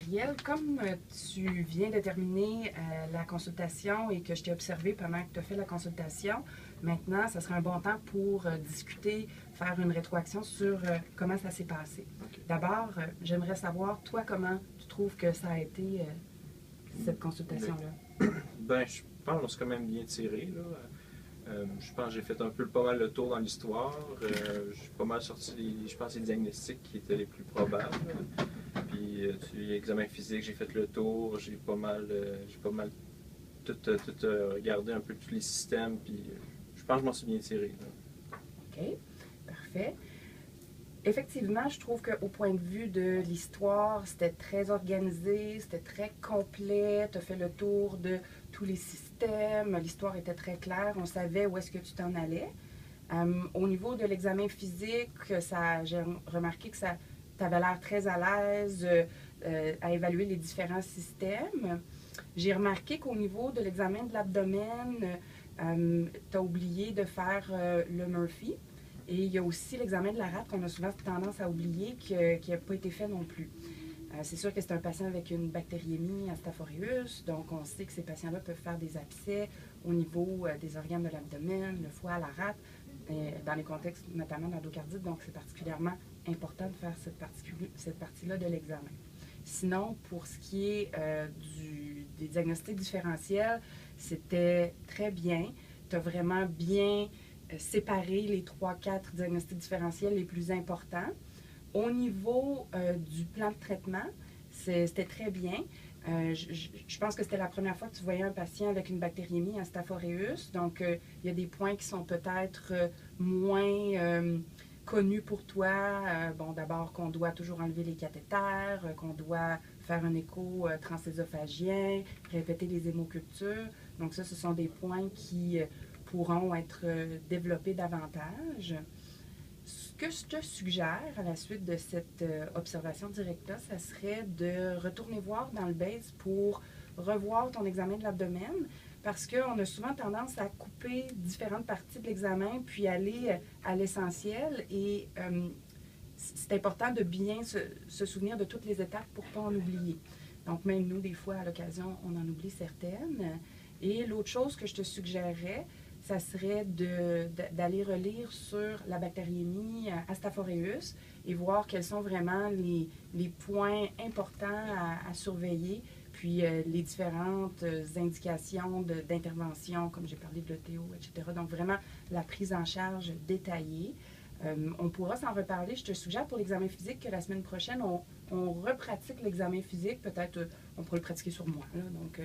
Gabrielle, comme tu viens de terminer la consultation et que je t'ai observé pendant que tu as fait la consultation, maintenant, ça serait un bon temps pour discuter, faire une rétroaction sur comment ça s'est passé. Okay. D'abord, j'aimerais savoir, toi, comment tu trouves que ça a été cette consultation-là? Ben, je pense qu'on s'est quand même bien tiré, là. Je pense que j'ai fait pas mal le tour dans l'histoire. J'ai pas mal sorti, je pense, les diagnostics qui étaient les plus probables. Puis, l'examen physique, j'ai fait le tour. J'ai pas mal tout regardé un peu tous les systèmes. Puis, je pense que je m'en suis bien tiré, là. OK, parfait. Effectivement, je trouve qu'au point de vue de l'histoire, c'était très organisé, c'était très complet. Tu as fait le tour de tous les systèmes. L'histoire était très claire. On savait où est-ce que tu t'en allais. Au niveau de l'examen physique, j'ai remarqué que tu avais l'air très à l'aise à évaluer les différents systèmes. J'ai remarqué qu'au niveau de l'examen de l'abdomen, tu as oublié de faire le Murphy. Et il y a aussi l'examen de la rate qu'on a souvent tendance à oublier qui n'a pas été fait non plus. C'est sûr que c'est un patient avec une bactériémie à Staph aureus, donc on sait que ces patients-là peuvent faire des abcès au niveau des organes de l'abdomen, le foie, la rate, dans les contextes notamment d'endocardite, donc c'est particulièrement important de faire cette partie-là de l'examen. Sinon, pour ce qui est des diagnostics différentiels, c'était très bien. Tu as vraiment bien séparer les 3-4 diagnostics différentiels les plus importants. Au niveau du plan de traitement, c'était très bien. Je pense que c'était la première fois que tu voyais un patient avec une bactériémie à Staph aureus. Donc, il y a des points qui sont peut-être moins connus pour toi. Bon, d'abord, qu'on doit toujours enlever les cathéters, qu'on doit faire un écho transœsophagien, répéter les hémocultures. Donc, ça, ce sont des points qui pourront être développés davantage. Ce que je te suggère à la suite de cette observation directe-là, ça serait de retourner voir dans le BASE pour revoir ton examen de l'abdomen parce qu'on a souvent tendance à couper différentes parties de l'examen puis aller à l'essentiel et c'est important de bien se souvenir de toutes les étapes pour ne pas en oublier. Donc, même nous, des fois, à l'occasion, on en oublie certaines. Et l'autre chose que je te suggérerais, ça serait d'aller relire sur la bactériémie à Staph aureus et voir quels sont vraiment les points importants à surveiller, puis les différentes indications d'intervention, comme j'ai parlé de l'ETO, etc. Donc, vraiment, la prise en charge détaillée. On pourra s'en reparler. Je te suggère pour l'examen physique que la semaine prochaine, on repratique l'examen physique. Peut-être on pourra le pratiquer sur moi. Là, donc,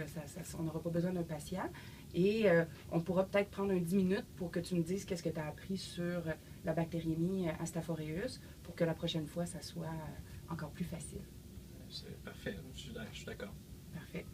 on n'aura pas besoin d'un patient. Et on pourra peut-être prendre 10 minutes pour que tu me dises qu'est-ce que tu as appris sur la bactériémie à Staph aureus pour que la prochaine fois, ça soit encore plus facile. C'est parfait. Je suis d'accord. Parfait.